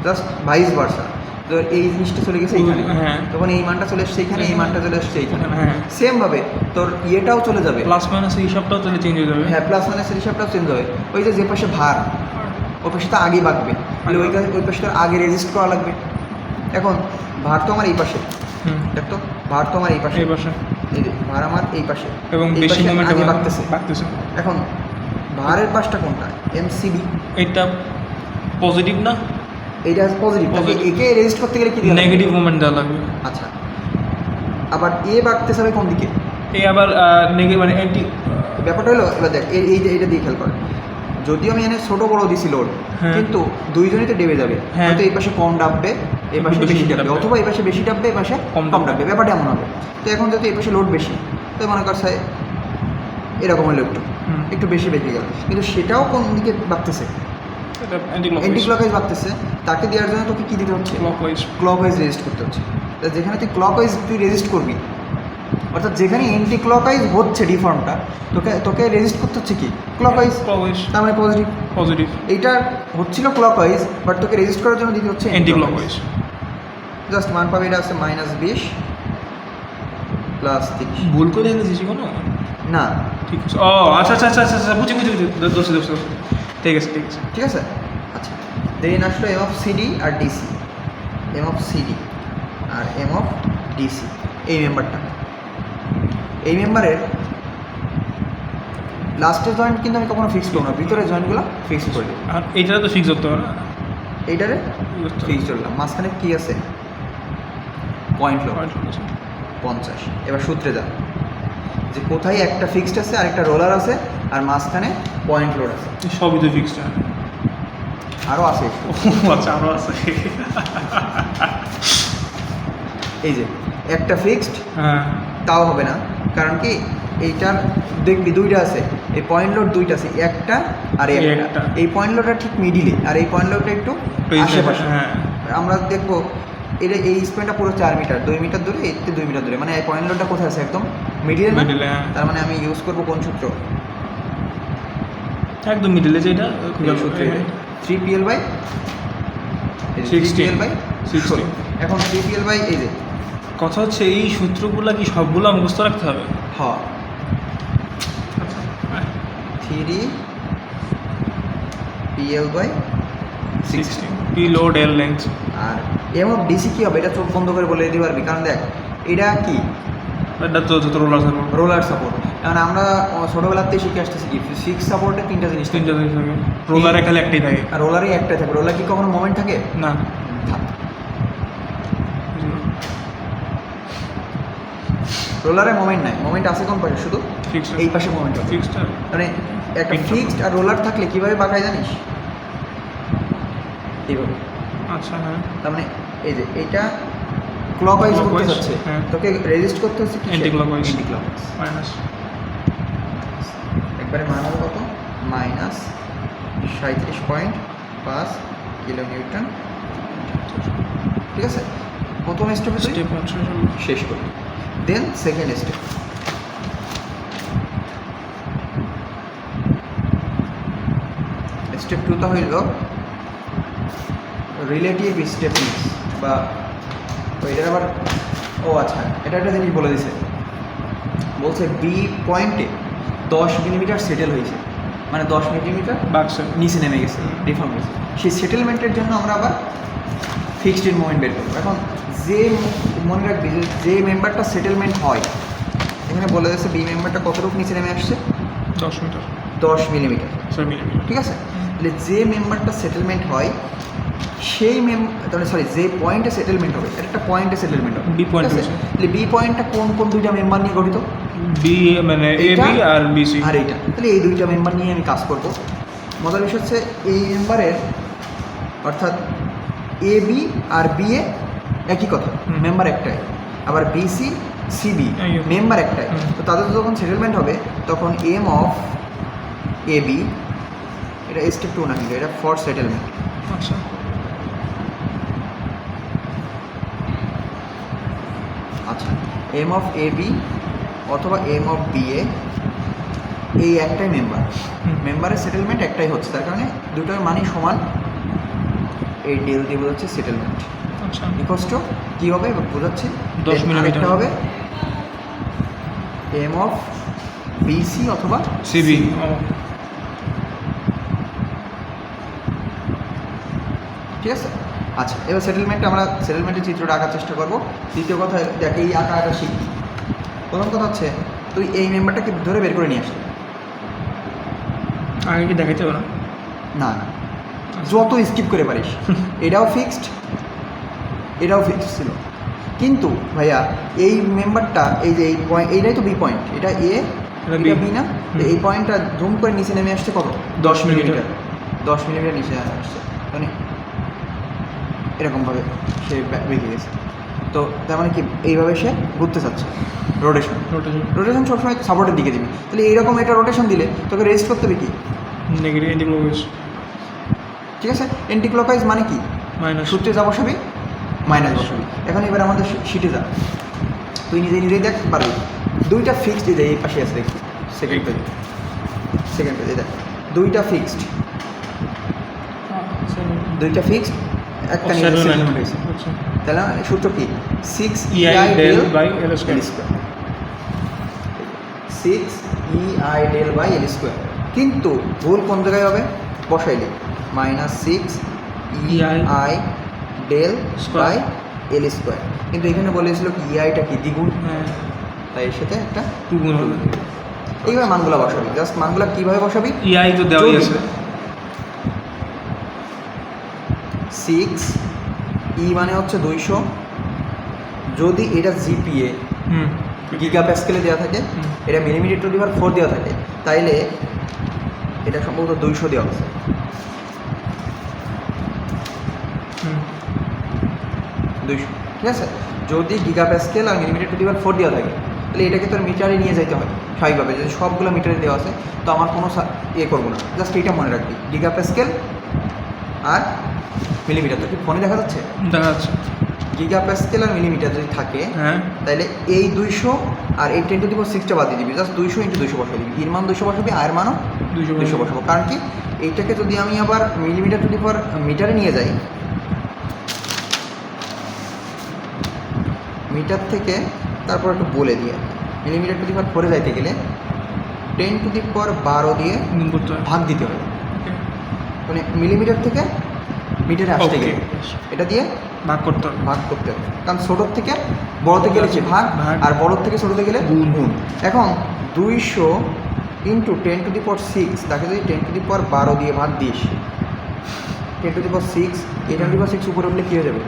[SPEAKER 1] জাস্ট ভাইস ভার্সা তো এই জিনিসটা চলে গেছে এইখানে
[SPEAKER 2] হ্যাঁ
[SPEAKER 1] তখন এই মানটা চলে এসছে এইখানে এই মানটা চলে এসছে এইখানে
[SPEAKER 2] হ্যাঁ
[SPEAKER 1] সেম ভাবে তোর ইয়েটাও চলে যাবে
[SPEAKER 2] প্লাস মাইনাস এই সবটাও তাহলে চেঞ্জ হয়ে যাবে
[SPEAKER 1] হ্যাঁ প্লাস মাইনাসের হিসাবটাও চেঞ্জ হবে ওই যে পাশে ভার ওই পাশে তো আগেই বাঁকবে তাহলে ওই পাশে তো আগে রেজিস্ট করা লাগবে। এখন ভার তো আমার এই পাশে
[SPEAKER 2] হুম
[SPEAKER 1] দেখ তো ভার তো আমার এই পাশে
[SPEAKER 2] এই পাশে
[SPEAKER 1] এই যে ভার আমার এই পাশে
[SPEAKER 2] এবং
[SPEAKER 1] এই
[SPEAKER 2] বেশি
[SPEAKER 1] পাশে
[SPEAKER 2] মোমেন্ট
[SPEAKER 1] আগে বাঁকতেছে।
[SPEAKER 2] বাড়তেছে
[SPEAKER 1] এখন ভারের পাশটা কোনটা এমসিবি
[SPEAKER 2] এটা পজিটিভ না
[SPEAKER 1] এইটা পজিটিভ
[SPEAKER 2] Positive.
[SPEAKER 1] একে রেজিস্ট করতে গেলে কি দেওয়া লাগবে?
[SPEAKER 2] নেগেটিভ মোমেন্ট দেওয়া লাগবে
[SPEAKER 1] আচ্ছা আবার এ বাঁকতেছে হবে কোন দিকে
[SPEAKER 2] এই আবার নেগেটিভ মানে অ্যান্টি
[SPEAKER 1] ব্যাপারটা হলো এবার দেখ এই যে এইটা দিয়ে খেয়াল কর যদিও আমি এখানে ছোট বড় দিছি লোড
[SPEAKER 2] হ্যাঁ।
[SPEAKER 1] কিন্তু দুইজনই তো ডেবে যাবে
[SPEAKER 2] হ্যাঁ।
[SPEAKER 1] হয়তো এই পাশে কম ডাববে এই পাশে
[SPEAKER 2] বেশি
[SPEAKER 1] বেশি ডাববে
[SPEAKER 2] ডাববে।
[SPEAKER 1] অথবা এই পাশে বেশি ডাববে এই পাশে
[SPEAKER 2] কম
[SPEAKER 1] কম ডাববে ব্যাপারটা এমন হবে। তো এখন যেহেতু এই পাশে লোড বেশি তো মনে কর সাই এরকম হলো একটু বেশি বেশি গেল কিন্তু সেটাও কোন দিকে বাড়তেছে
[SPEAKER 2] এটা অ্যান্টি
[SPEAKER 1] অ্যান্টি ক্লকওয়াইজ বাড়তেছে তাকে দেওয়ার জন্য তোকে কী দিতে হচ্ছে
[SPEAKER 2] ক্লকওয়াইজ
[SPEAKER 1] ক্লকওয়াইজ রেজিস্ট করতে হচ্ছে। তা যেখানে তুই ক্লকওয়াইজ তুই রেজিস্ট করবি অর্থাৎ যেখানে অ্যান্টি ক্লকওয়াইজ হচ্ছে ডিফর্মটা তোকে তোকে রেজিস্ট করতে হচ্ছে কি ক্লকওয়াইজ
[SPEAKER 2] ক্লকওয়াইজ
[SPEAKER 1] তার মানে পজিটিভ।
[SPEAKER 2] পজিটিভ
[SPEAKER 1] এইটা হচ্ছিল ক্লকওয়াইজ বাট তোকে রেজিস্ট করার জন্য দিতে হচ্ছে
[SPEAKER 2] অ্যান্টি ক্লকওয়াইজ
[SPEAKER 1] জাস্ট মান পাবে এটা আছে -20 প্লাস 30
[SPEAKER 2] ভুল করে এনেছিস কোনো
[SPEAKER 1] না
[SPEAKER 2] ঠিক আছে ও আচ্ছা আচ্ছা আচ্ছা আচ্ছা আচ্ছা বুঝি বুঝি বুঝি দোষে দোষে দোষে ঠিক আছে ঠিক আছে
[SPEAKER 1] ঠিক আছে। আচ্ছা দেন আসলো এম অফ সিডি আর ডিসি এম অফ সিডি আর এম অফ ডিসি এই মেম্বারটা এই মেম্বারের লাস্টের জয়েন্ট কিন্তু আমি কখনো ফিক্স করবো না ভিতরের জয়েন্টগুলো ফিক্স করে দেবো
[SPEAKER 2] আর এইটা তো ফিক্স করতে হবে না
[SPEAKER 1] এইটারে ফিক্স করলাম মাঝখানে কী আছে পয়েন্ট লোড 50। এবার সূত্রে যা যে কোথায় একটা ফিক্সড আছে আর একটা রোলার আছে আর মাঝখানে পয়েন্ট লোড আছে
[SPEAKER 2] সবই তো ফিক্সড
[SPEAKER 1] আরও আছে
[SPEAKER 2] আচ্ছা আরও আছে
[SPEAKER 1] এই যে একটা ফিক্সড
[SPEAKER 2] হ্যাঁ
[SPEAKER 1] তাও হবে না কারণ কি এইটার দেখবি দুইটা আছে এই পয়েন্ট লোড দুইটা আছে একটা আর এই
[SPEAKER 2] এই
[SPEAKER 1] একটা
[SPEAKER 2] একটা।
[SPEAKER 1] এই পয়েন্ট লোডটা ঠিক মিডিলে আর এই পয়েন্ট লোডটা একটু আশেপাশে
[SPEAKER 2] হ্যাঁ
[SPEAKER 1] আমরা দেখবো এটা এই স্পেনটা পুরো 4 মিটার 2 মিটার দূরে এতে 2 মিটার দূরে মানে এই পয়েন্ট লোডটা কোথায় আছে একদম মিডিলে না
[SPEAKER 2] মিডিলে হ্যাঁ
[SPEAKER 1] তার মানে আমি ইউজ করবো কোন সূত্র
[SPEAKER 2] একদম মিডিলে যেটা
[SPEAKER 1] এই সূত্রে 3PL বাই
[SPEAKER 2] 16
[SPEAKER 1] 3PL বাই
[SPEAKER 2] 16
[SPEAKER 1] এখন 3PL বাই এই যে
[SPEAKER 2] কথা হচ্ছে এই সূত্রগুলো কি সবগুলো মুখস্থ রাখতে হবে
[SPEAKER 1] হ 3PL by
[SPEAKER 2] 16 P load L length
[SPEAKER 1] আর এম অফ ডিসি কী হবে এটা চোখ বন্ধ করে বলে দিতে পারবি কারণ দেখ এটা কি
[SPEAKER 2] এটা তো যত রোলার সাপোর্ট
[SPEAKER 1] রোলার সাপোর্ট কারণ আমরা ছোটোবেলাতেই শিখে আসতেছি কি ফিক্স সাপোর্টে তিনটা জিনিস থাকে
[SPEAKER 2] তিনটা জিনিস থাকে রোলারে খালি একটাই থাকে
[SPEAKER 1] আর রোলারই একটাই থাকে রোলার কি কখনো মোমেন্ট থাকে
[SPEAKER 2] না
[SPEAKER 1] রোলারে মোমেন্ট নাই মোমেন্ট আছে কোন পাশে শুধু
[SPEAKER 2] ফিক্সড
[SPEAKER 1] এই পাশে মোমেন্ট আছে
[SPEAKER 2] ফিক্সড
[SPEAKER 1] মানে একটা
[SPEAKER 2] তিনটা।
[SPEAKER 1] ফিক্সড আর রোলার থাকলে কীভাবে বাঁকায় জানিস এইভাবে
[SPEAKER 2] আচ্ছা হ্যাঁ
[SPEAKER 1] তার মানে এই যে এইটা ক্লকওয়াইজ করতে
[SPEAKER 2] Clockwise,
[SPEAKER 1] যাচ্ছে
[SPEAKER 2] হ্যাঁ।
[SPEAKER 1] তোকে রেজিস্ট করতে হচ্ছে কি
[SPEAKER 2] Anti-clockwise.
[SPEAKER 1] অ্যান্টি ক্লকওয়াইজ
[SPEAKER 2] মাইনাস
[SPEAKER 1] একবারে মান হবে কত -37.5 কিলো নিউটন ঠিক আছে প্রথম স্টেপে তুই
[SPEAKER 2] স্টেপ
[SPEAKER 1] শেষ করবি দেন সেকেন্ড স্টেপ স্টেপ 2টা হইল রিলেটিভ স্টেপনেস বা এটার আবার ও আচ্ছা এটা একটা জিনিস বলে দিছে বলছে বি পয়েন্টে 10 মিলিমিটার সেটেল হয়েছে মানে 10 মিলিমিটার
[SPEAKER 2] বাক্সে
[SPEAKER 1] নিচে নেমে গেছে ডিফর্ম গেছে সেই সেটেলমেন্টের জন্য আমরা আবার ফিক্সড ইন মোমেন্ট বের করবো। এখন যে মনে রাখবি যে মেম্বারটা সেটেলমেন্ট হয় এখানে বলে দিচ্ছে বি মেম্বারটা কতটুকু নিচে নেমে আসছে
[SPEAKER 2] 10 মিটার
[SPEAKER 1] 10 মিলিমিটার
[SPEAKER 2] 6 মিলিমিটার
[SPEAKER 1] ঠিক আছে তাহলে যে মেম্বারটা সেটেলমেন্ট হয় সেই তাহলে সরি যে পয়েন্টে সেটেলমেন্ট হবে এটা একটা পয়েন্টে সেটেলমেন্ট হবে
[SPEAKER 2] B point
[SPEAKER 1] ঠিক আছে?
[SPEAKER 2] হয়েছে।
[SPEAKER 1] তাহলে বি পয়েন্টটা কোন কোন দুইটা মেম্বার নিয়ে গঠিত
[SPEAKER 2] বি মানে এ
[SPEAKER 1] এইটা
[SPEAKER 2] বি আর বিসি।
[SPEAKER 1] আর এইটা, তাহলে এই দুইটা মেম্বার নিয়ে আমি কাজ করব। মজার বিষয় হচ্ছে এই মেম্বারের অর্থাৎ A B R B A একই কথা, মেম্বার একটাই, আবার বিসি সিবি
[SPEAKER 2] একই।
[SPEAKER 1] মেম্বার একটাই। তো তাদের যখন সেটেলমেন্ট হবে তখন এম অফ এ বি, এটা স্টেপ 2 না কিন্তু এটা ফর সেটেলমেন্ট।
[SPEAKER 2] আচ্ছা
[SPEAKER 1] আচ্ছা, এম অফ এ বি অথবা এম অফ বি এ এই একটাই মেম্বার, মেম্বারের সেটেলমেন্ট একটাই হচ্ছে, তার কারণে দুটোর মানই সমান। এই ডেল দিয়ে বোঝাচ্ছে সেটেলমেন্ট
[SPEAKER 2] আচ্ছা
[SPEAKER 1] ইকুয়ালস টু কী হবে এবার বোঝাচ্ছি,
[SPEAKER 2] 10 মিলিমিটার।
[SPEAKER 1] আরেকটা হবে এম অফ বিসি অথবা
[SPEAKER 2] সিবি।
[SPEAKER 1] ঠিক আছে। আচ্ছা, এবার সেটেলমেন্টে আমরা সেটেলমেন্টের চিত্রটা আঁকার চেষ্টা করবো। দ্বিতীয় কথা দেখ, এই আঁকাটা শিখি। প্রথম কথা হচ্ছে তুই এই মেম্বারটাকে ধরে বের করে নিয়ে আসলি।
[SPEAKER 2] আগে কি দেখাইতে হবে না?
[SPEAKER 1] না না, যত স্কিপ করে পারিস। এটাও ফিক্সড, এটাও ফিক্সড ছিল, কিন্তু ভাইয়া এই মেম্বারটা এই যে এই পয়েন্ট, এইটাই তো বি পয়েন্ট, এটা এ
[SPEAKER 2] এটা
[SPEAKER 1] এটা
[SPEAKER 2] B
[SPEAKER 1] বি না, তো এই পয়েন্টটা জুম করে নিচে নেমে আসছে কত,
[SPEAKER 2] 10 মিলিমিটার।
[SPEAKER 1] 10 মিলিমিটার নিচে আসছে, মানে এরকমভাবে সে বেঁকে গেছে। তো তার মানে কি, এইভাবে সে ঘুরতে চাচ্ছে, রোটেশন।
[SPEAKER 2] রোটেশন
[SPEAKER 1] রোটেশন সবসময় সাপোর্টের দিকে দিবি, তাহলে এইরকম এটা রোটেশন দিলে তোকে রেস্ট করতে হবে কি,
[SPEAKER 2] নেগেটিভ এন্টিক্লকওয়াইজ
[SPEAKER 1] ঠিক আছে। এন্টিক্লকওয়াইজ মানে কি,
[SPEAKER 2] মাইনাস।
[SPEAKER 1] সূত্রে যা বসাবি মাইনাস বসাবি। এখন এবার আমাদের শিটে যা, তুই নিজেই নিজেই দেখ পারবি। দুইটা ফিক্সড, এই যে এই পাশে আছে দেখি, সেকেন্ড পেজে দেখ, দুইটা ফিক্সড, দুইটা ফিক্সড, একটা নিয়ে সেটেলমেন্ট হয়েছে। তাহলে সূত্র কি, 6
[SPEAKER 2] EI del by L
[SPEAKER 1] square,
[SPEAKER 2] square।
[SPEAKER 1] 6 EI del by L square. কিন্তু ভুল কোন জায়গায় হবে, বসাইলে -6 EI del by L square. কিন্তু এখানে বলেছিল কি ইআইটা কি দ্বিগুণ,
[SPEAKER 2] হ্যাঁ
[SPEAKER 1] তাই এর সাথে একটা
[SPEAKER 2] 2 গুণ হবে।
[SPEAKER 1] এইবার মানগুলো বসাবি, জাস্ট মানগুলো কীভাবে বসাবি,
[SPEAKER 2] ইআই তো দেওয়াই আছে।
[SPEAKER 1] 6 ই মানে হচ্ছে 200, যদি এটা জিপিএ
[SPEAKER 2] হুম
[SPEAKER 1] গিগা প্যাসকেলে দেওয়া থাকে, এটা মিলিমিটার টু দি পাওয়ার 4 দেওয়া থাকে, তাইলে এটা সম্ভবত 200 দেওয়া আছে।
[SPEAKER 2] হুম
[SPEAKER 1] 200, ঠিক আছে। যদি গিগা প্যাসকেল আর মিলিমিটার টু দি পাওয়ার 4 দেওয়া থাকে, তাহলে এটাকে তোর মিটারে নিয়ে যেতে হয় স্বাভাবিকভাবে। যদি সবগুলো মিটারে দেওয়া আছে তো আমার কোনো ইয়ে করবো না, জাস্ট এইটা মনে রাখবি, গিগা প্যাসকেল আর মিলিমিটার। তো কি ফোনে দেখা যাচ্ছে,
[SPEAKER 2] দেখা যাচ্ছে।
[SPEAKER 1] গিগা প্যাসকেল আর মিলিমিটার যদি থাকে,
[SPEAKER 2] হ্যাঁ
[SPEAKER 1] তাহলে এই 200 আর এই 10 টু দি পাওয়ার 6টা বাদ দিয়ে দিবি, জাস্ট 200 × 200 বসাই দিবি। এর মান 200 বসাবি, আয়ের মানও 200 বসাবো। কারণ কি, এইটাকে যদি আমি আবার মিলিমিটার টু দি পাওয়ার মিটারে নিয়ে যাই, মিটার থেকে তারপর একটু বলে দিয়ে, মিলিমিটার টু দি পাওয়ার 4-এ যাইতে গেলে 10 টু দি পাওয়ার 12 দিয়ে
[SPEAKER 2] গুণ করতে হয়।
[SPEAKER 1] ভাগ দিতে হবে, মানে মিলিমিটার থেকে মিটারে আসতে
[SPEAKER 2] Okay.
[SPEAKER 1] গেলে এটা দিয়ে
[SPEAKER 2] ভাগ করতে হবে।
[SPEAKER 1] ভাগ করতে হবে। কারণ ছোটোর থেকে বড়তে গেলে কি ভাগ,
[SPEAKER 2] ভাগ।
[SPEAKER 1] আর বড়োর থেকে ছোটোতে গেলে
[SPEAKER 2] গুণ।
[SPEAKER 1] গুণ। এখন 200 × 10 টু দি পাওয়ার 6, তাকে যদি 10 টু দি পাওয়ার 12 দিয়ে ভাগ দিস, 10 টু দি পাওয়ার 6, এই 10 টু দি পাওয়ার 6 উপরে উঠলে কী হয়ে যাবে,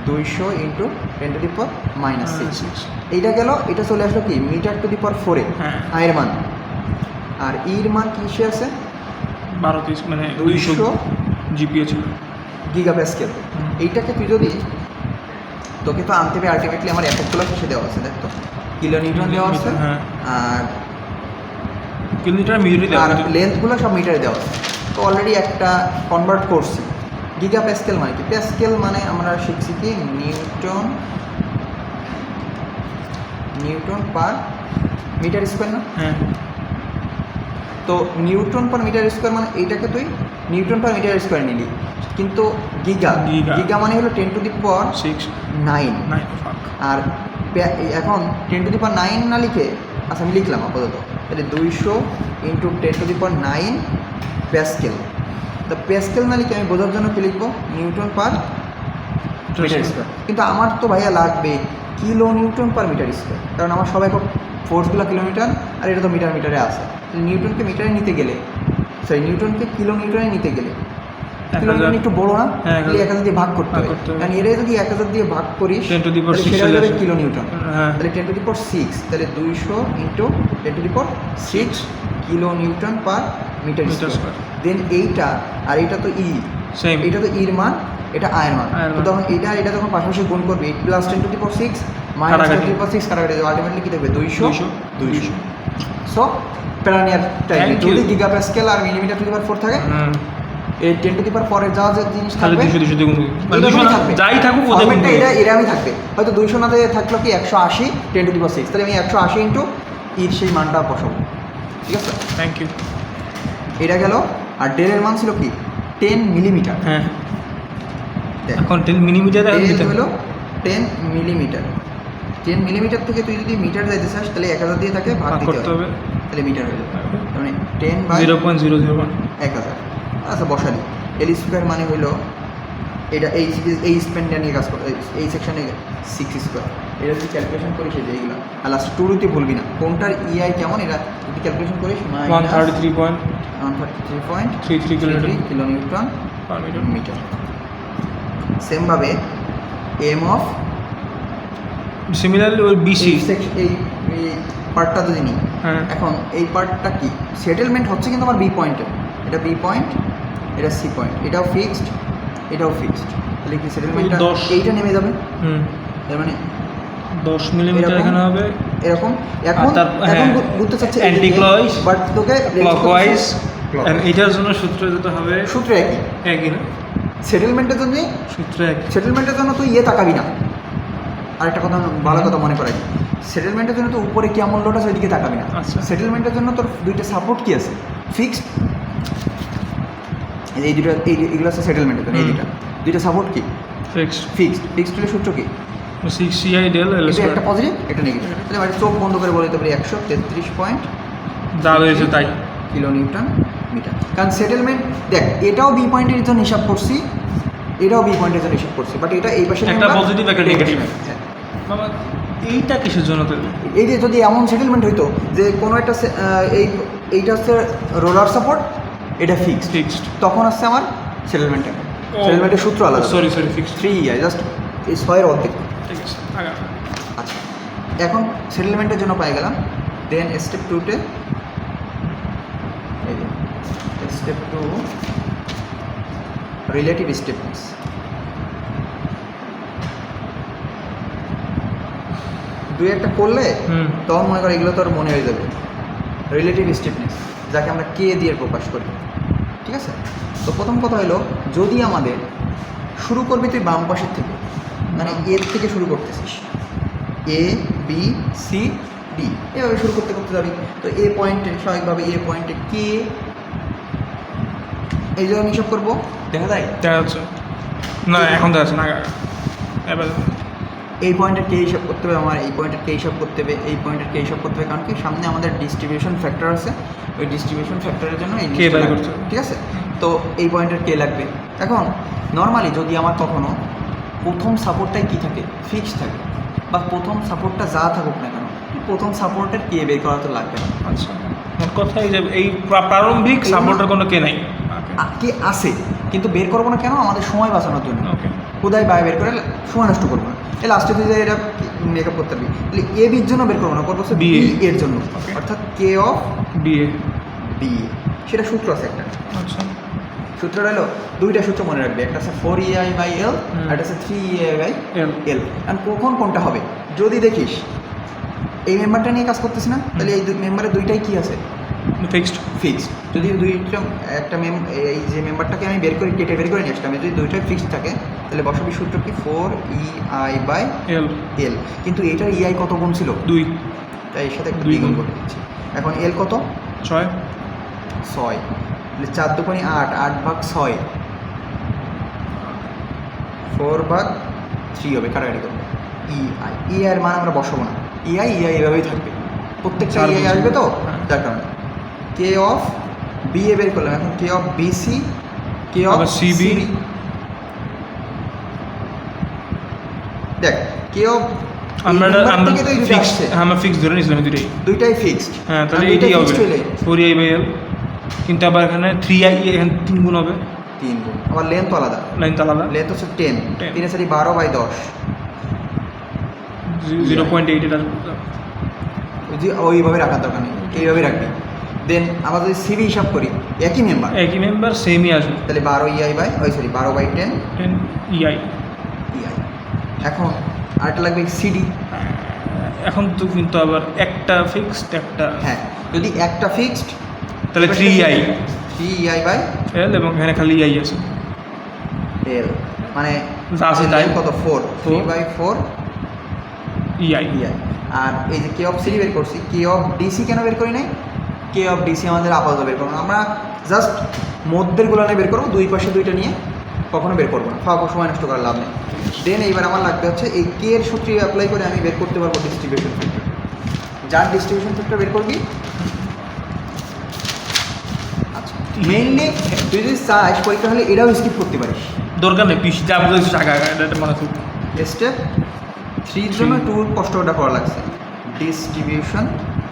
[SPEAKER 1] 200 × 10 টু দি পাওয়ার -6। এইটা গেল, এটা চলে আসলো কি মিটার টু দি পাওয়ার 4-এ
[SPEAKER 2] হ্যাঁ
[SPEAKER 1] আয়ের মান। আর ইর মান কিসে আছে,
[SPEAKER 2] 12 মানে
[SPEAKER 1] 200
[SPEAKER 2] 200 জিপিএ ছিল।
[SPEAKER 1] Giga Pascal. এইটাকে তুই যদি, তোকে তো আনতে হবে আলটিমেটলি, আমার এককগুলো শেষে দেওয়া আছে, দেখ তো, কিলো নিউটন দেওয়া আছে,
[SPEAKER 2] হ্যাঁ
[SPEAKER 1] আর
[SPEAKER 2] কিলোমিটার মিটারে দেওয়া
[SPEAKER 1] আর
[SPEAKER 2] আছে।
[SPEAKER 1] লেন্থগুলো সব মিটারে দেওয়া আছে। তো অলরেডি একটা কনভার্ট করছি। গিগা প্যাসকেল মানে কি, প্যাসকেল মানে আমরা শিখছি কি নিউটন পার মিটার স্কোয়ার না,
[SPEAKER 2] হ্যাঁ
[SPEAKER 1] তো নিউটন পার মিটার স্কোয়ার মানে এইটাকে তুই নিউটন পার মিটার স্কোয়ার নিলি, কিন্তু গিগা গিগা মানে হলো 10 টু দি পাওয়ার
[SPEAKER 2] 6
[SPEAKER 1] 9।
[SPEAKER 2] 9 ফাক।
[SPEAKER 1] আর এখন 10 টু দি পাওয়ার 9 না লিখে, আচ্ছা আমি লিখলাম আপাতত, তাহলে 200 × 10 টু দি পাওয়ার 9 প্যাসকেল। তো প্যাসকেল না লিখে আমি বোঝার জন্য কি লিখবো, নিউটন পার মিটার স্কোয়ার। কিন্তু আমার তো ভাইয়া লাগবে kilo newton per metre square, কারণ আমার সব একক ফোর্সগুলো কিলোমিটার, আর এটা তো মিটারে আছে। নিউটনকে মিটারে নিতে গেলে, সরি নিউটনকে কিলো নিউটনে নিতে গেলে কিলোমিটার একটু বড় না,
[SPEAKER 2] হ্যাঁ,
[SPEAKER 1] তাহলে 1000 দিয়ে ভাগ করতে
[SPEAKER 2] ভাগ
[SPEAKER 1] হবে।
[SPEAKER 2] করতে হবে।
[SPEAKER 1] কারণ এর যদি 1000 দিয়ে ভাগ করিস
[SPEAKER 2] 10 to the power
[SPEAKER 1] তাহলে
[SPEAKER 2] 6
[SPEAKER 1] সেটা হয়ে
[SPEAKER 2] চলে
[SPEAKER 1] যাবে
[SPEAKER 2] আসে।
[SPEAKER 1] Kilo newton.
[SPEAKER 2] হ্যাঁ
[SPEAKER 1] তাহলে 10 to the power 6, তাহলে 200 into 10 to the power 6 kilo newton per metre
[SPEAKER 2] metre
[SPEAKER 1] square.
[SPEAKER 2] Square.
[SPEAKER 1] Then এইটা আর এইটা তো ই,
[SPEAKER 2] সেম।
[SPEAKER 1] এটা তো ইর মান, এটা আয়ের মান।
[SPEAKER 2] আয়ের
[SPEAKER 1] তো
[SPEAKER 2] মান।
[SPEAKER 1] তখন এটা আর এটা যখন পাশাপাশি গুণ করবে 8 plus 10 to the power 6 minus 10 to the power 6 কাটাকাটি আলটিমেটলি কি দেবে 200 200। সো প্যারানিয়ার টাইপ
[SPEAKER 2] Thank
[SPEAKER 1] যদি
[SPEAKER 2] you.
[SPEAKER 1] গিগাপ্যাসকেল আর মিলিমিটার টু দি পাওয়ার 4 থাকে, এই 10 টু দি পাওয়ার 4 এর যা যা জিনিস
[SPEAKER 2] তাহলে
[SPEAKER 1] থাকবে
[SPEAKER 2] 200 200 দিয়ে গুণ করবি। মানে
[SPEAKER 1] এরকমই
[SPEAKER 2] 200
[SPEAKER 1] থাকবে।
[SPEAKER 2] যাই থাকুক ওদের গুণ
[SPEAKER 1] ফরম্যাটটা
[SPEAKER 2] করবি।
[SPEAKER 1] এরকমই থাকবে। হয়তো 200 না দিয়ে থাকলো কি 180 10 টু দি পাওয়ার 6, তাহলে আমি 180 ইন্টু ইর সেই মানটা বসাবো। ঠিক আছে,
[SPEAKER 2] থ্যাংক ইউ।
[SPEAKER 1] এটা গেল। আর ডেলের মান ছিল কি 10 মিলিমিটার।
[SPEAKER 2] হ্যাঁ
[SPEAKER 1] দেখ
[SPEAKER 2] এখন 10 মিলিমিটারে
[SPEAKER 1] ডেল হলো 10 মিলিমিটার। 10 মিলিমিটার থেকে তুই যদি মিটার যাইতে চাস তাহলে 1000 দিয়ে তাকে ভাগ
[SPEAKER 2] ভাগ
[SPEAKER 1] দিতে
[SPEAKER 2] করতে
[SPEAKER 1] হবে,
[SPEAKER 2] হবে
[SPEAKER 1] তাহলে মিটার হয়ে যাবে। তার মানে 10 বাই
[SPEAKER 2] 0.001।
[SPEAKER 1] 1000। আচ্ছা বসালি, এল স্কোয়ার মানে হইলো এটা এই স্পেনটা নিয়ে কাজ করে, এই সেকশনে 6 স্কোয়ার। এটা যদি ক্যালকুলেশন করিস এই যে এইগুলো, আর লাস্ট টুরুতে ভুলবি না কোনটার ইআই কেমন, এটা যদি ক্যালকুলেশন করিস
[SPEAKER 2] 133.33
[SPEAKER 1] 133.33 kilo newton
[SPEAKER 2] per metre.
[SPEAKER 1] Metre. সেমভাবে এম অফ
[SPEAKER 2] সিমিলারলি ওই বিসি।
[SPEAKER 1] এই পার্টটা যদি নিই,
[SPEAKER 2] হ্যাঁ
[SPEAKER 1] এখন এই পার্টটা কি সেটেলমেন্ট হচ্ছে কিন্তু আমার বি পয়েন্টে, এটা বি পয়েন্ট, এটা সি পয়েন্ট, এটাও ফিক্সড, এটাও ফিক্সড। তাহলে কি সেটেলমেন্টটা
[SPEAKER 2] 10
[SPEAKER 1] এইটা নেমে যাবে,
[SPEAKER 2] হুম
[SPEAKER 1] এর মানে
[SPEAKER 2] 10 মিলিমিটার
[SPEAKER 1] এরকম?
[SPEAKER 2] এখানে হবে।
[SPEAKER 1] এরকম। এখন
[SPEAKER 2] হ্যাঁ,
[SPEAKER 1] এখন বুঝতে চাচ্ছে
[SPEAKER 2] অ্যান্টি ক্লকওয়াইজ,
[SPEAKER 1] বাট তোকে
[SPEAKER 2] ক্লকওয়াইজ।
[SPEAKER 1] Clockwise।
[SPEAKER 2] এন্ড এটার জন্য সূত্র যেটা হবে
[SPEAKER 1] সূত্র একই।
[SPEAKER 2] একই না,
[SPEAKER 1] সেটেলমেন্টের জন্য,
[SPEAKER 2] সূত্র একই।
[SPEAKER 1] সেটেলমেন্টের জন্য তুই ইয়ে তাকাবি না। আরেকটা কথা ভালো কথা মনে করাই, সেটেলমেন্টের জন্য তো উপরে কি আমল লোড আছে ওইদিকে তাকাবি না।
[SPEAKER 2] আচ্ছা।
[SPEAKER 1] সেটেলমেন্টের জন্য তোর দুইটা সাপোর্ট কি আছে, ফিক্সড। এই দুটো এইগুলো আছে সেটেলমেন্টের জন্য, এই দুইটা সাপোর্ট কি
[SPEAKER 2] ফিক্সড
[SPEAKER 1] ফিক্সড। ফিক্সড হলে সূত্র কি,
[SPEAKER 2] 6ci del l
[SPEAKER 1] এটা
[SPEAKER 2] স্কয়ার।
[SPEAKER 1] একটা পজিটিভ একটা নেগেটিভ। তাহলে আমি চোখ বন্ধ করে বলে দিতে পারি 133 পয়েন্ট
[SPEAKER 2] যা হয়েছে তাই।
[SPEAKER 1] Kilo newton metre. কারণ সেটেলমেন্ট দেখ, এটাও বি পয়েন্টের জন্য হিসাব করছি, এটাও বি পয়েন্টের জন্য হিসাব করছি, বাট এটা এই পাশে
[SPEAKER 2] একটা positive, একটা negative।
[SPEAKER 1] হ্যাঁ।
[SPEAKER 2] বাবা এইটা কিসের জন্য তৈরি?
[SPEAKER 1] এই যে যদি এমন সেটেলমেন্ট হইতো যে কোনো একটা এইটা হচ্ছে রোলার সাপোর্ট, এটা ফিক্সড,
[SPEAKER 2] ফিক্সড।
[SPEAKER 1] তখন আসছে আমার সেটেলমেন্টে, সেটেলমেন্টের সূত্র আলাদা।
[SPEAKER 2] Sorry fixed.
[SPEAKER 1] 3 জাস্ট এই 6 এর অর্ধেক।
[SPEAKER 2] ঠিক আছে আগা।
[SPEAKER 1] আচ্ছা, এখন সেটেলমেন্টের জন্য পাই গেলাম। দেন স্টেপ 2তে স্টেপ 2 রিলেটিভ স্টেপনেস। দুই একটা করলে
[SPEAKER 2] হুম
[SPEAKER 1] তখন মনে কর এগুলো তোর মনে হয়ে যাবে। রিলেটিভ স্টেপনেস যাকে আমরা কে দিয়ে প্রকাশ করি, ঠিক আছে। তো প্রথম কথা হলো, যদি আমাদের শুরু করবি তুই বাম পাশের থেকে, মানে এর থেকে শুরু করতেছিস, এ বি সি ডি এভাবে শুরু করতে করতে যাবি। তো এ পয়েন্টে স্বাভাবিকভাবে এ পয়েন্টে কে, এই জন্য হিসাব করবো, দেখা যায়
[SPEAKER 2] দেখা যাচ্ছে না, এখন দেখা যাচ্ছে না আগা। এবার
[SPEAKER 1] এই পয়েন্টের কে হিসাব করতে হবে আমার, এই পয়েন্টের কে হিসাব করতে হবে, এই পয়েন্টের কে হিসাব করতে হবে। কারণ কি সামনে আমাদের ডিস্ট্রিবিউশন ফ্যাক্টর আছে, ওই ডিস্ট্রিবিউশন ফ্যাক্টরের জন্য এই
[SPEAKER 2] K
[SPEAKER 1] জিনিসটা
[SPEAKER 2] বাই
[SPEAKER 1] লাগবে,
[SPEAKER 2] করতে হবে।
[SPEAKER 1] ঠিক আছে। তো এই পয়েন্টের কে লাগবে। এখন নর্মালি যদি আমার কখনো প্রথম সাপোর্টটাই কী থাকে, ফিক্স থাকে, বা প্রথম সাপোর্টটা যা থাকুক না কেন, প্রথম সাপোর্টের কে বের করা তো লাগবে না।
[SPEAKER 2] আচ্ছা মোট কথা এই যে এই প্রারম্ভিক সাপোর্টের কোনো কে নাই।
[SPEAKER 1] কে আছে, কিন্তু বের করবো না কেন, আমাদের সময় বাঁচানোর জন্য।
[SPEAKER 2] ওকে
[SPEAKER 1] কোথায় বাই বের করে সময় নষ্ট করবো না। এই লাস্টে তুই যে এটা মেকআপ করতে পারবি, তাহলে এ বির জন্য বের করবো না, করবো হচ্ছে বি
[SPEAKER 2] BA
[SPEAKER 1] এর জন্য,
[SPEAKER 2] Okay.
[SPEAKER 1] অর্থাৎ কে অফ
[SPEAKER 2] বিএ।
[SPEAKER 1] বি। সেটা সূত্র আছে একটা,
[SPEAKER 2] আচ্ছা
[SPEAKER 1] সূত্রটা হলো দুইটা সূত্র মনে রাখবে, একটা আছে 4EI বাই এল,
[SPEAKER 2] হুম।
[SPEAKER 1] আর একটা আছে 3EI বাই
[SPEAKER 2] এল
[SPEAKER 1] এল। আর কখন কোনটা হবে যদি দেখিস এই মেম্বারটা নিয়ে কাজ করতেছি না, তাহলে এই মেম্বারের দুইটাই কি আছে,
[SPEAKER 2] ফিক্সড।
[SPEAKER 1] ফিক্সড। যদি দুইটা একটা এই যে মেম্বারটাকে আমি বের করে কেটে বের করে নিয়ে আসলাম, যদি দুইটাই ফিক্সড থাকে তাহলে বসাবি সূত্র কি 4EI বাই
[SPEAKER 2] এল
[SPEAKER 1] এল। কিন্তু এটার ইআই কত গুণ ছিল,
[SPEAKER 2] 2
[SPEAKER 1] তাই এর সাথে একটা
[SPEAKER 2] 2
[SPEAKER 1] 2 গুণ
[SPEAKER 2] গুণ।
[SPEAKER 1] করে দিচ্ছি। এখন এল কত,
[SPEAKER 2] 6
[SPEAKER 1] 6, তাহলে 4 দুগুণে 8, 8 ভাগ 6, 4 ভাগ 3 হবে, কাটাকাটি করবে। ইআই, ইআই এর মান আমরা বসাবো না, ইআই এভাবেই থাকবে, প্রত্যেকটা
[SPEAKER 2] চার
[SPEAKER 1] ইআই
[SPEAKER 2] বছর।
[SPEAKER 1] আসবে তো,
[SPEAKER 2] হ্যাঁ।
[SPEAKER 1] যার কারণে কে অফ বি এ বের করলাম। এখন কে অফ বিসি, কে অফ
[SPEAKER 2] আবার CB।
[SPEAKER 1] দেখ কে অফ
[SPEAKER 2] আমরা ফিক্সড, আমরা ফিক্সড ধরে নিয়েছিলাম
[SPEAKER 1] দুইটাই ফিক্সড।
[SPEAKER 2] হ্যাঁ তাহলে এইটাই হবে 4i বাই এল। কিন্তু আবার এখানে 3i, এখানে 3 গুণ হবে,
[SPEAKER 1] 3 গুণ, আবার লেন্থ আলাদা,
[SPEAKER 2] লেন্থ আলাদা,
[SPEAKER 1] লেন্থ হচ্ছে 10,
[SPEAKER 2] 10
[SPEAKER 1] 3 সারি 12/10,
[SPEAKER 2] 0.8 এটা
[SPEAKER 1] যে ওইভাবে রাখার দরকার নেই, এইভাবে রাখবি। দেন আমরা যদি সিবি হিসাব করি একই মেম্বার,
[SPEAKER 2] একই মেম্বার সেমই আসবে,
[SPEAKER 1] তাহলে 12/10
[SPEAKER 2] 10 EI।
[SPEAKER 1] EI। এখন আরেকটা লাগবে সিডি।
[SPEAKER 2] এখন তো কিন্তু আবার একটা ফিক্সড একটা,
[SPEAKER 1] হ্যাঁ, যদি একটা ফিক্সড
[SPEAKER 2] তাহলে 3EI
[SPEAKER 1] 3EI/L,
[SPEAKER 2] L, এবং এখানে খালি EI আছে,
[SPEAKER 1] মানে
[SPEAKER 2] যা আছে তাই,
[SPEAKER 1] কত 4,
[SPEAKER 2] 4
[SPEAKER 1] 3/4
[SPEAKER 2] EI।
[SPEAKER 1] EI। আর এই যে কে অফ সিডি বের করছি, কে অফ ডিসি কেন বের করি নাই? কে অফ ডিসি আমাদের আপাতত বের করবো না, আমরা জাস্ট মধ্যের গুলো বের করবো, দুই পাশে দুইটা নিয়ে কখনো বের করবো না, ফাঁকা সময় নষ্ট করার লাভ নেই। দেন এইবার আমার লাগবে হচ্ছে এই কে এর সূত্রে অ্যাপ্লাই করে আমি বের করতে পারবো ডিস্ট্রিবিউশন ফ্যাক্টর। যার ডিস্ট্রিবিউশন ফ্যাক্টর বের করবি, আচ্ছা মেইনলি তুই যদি চাস পরীক্ষা হলে এটাও স্কিপ করতে পারিস,
[SPEAKER 2] দরকার নেই, পিস যা বুঝেছিস আগে আগে এটা মনে থাকুক।
[SPEAKER 1] স্টেপ 3 জন্য একটু কষ্টটা করা লাগছে, ডিস্ট্রিবিউশন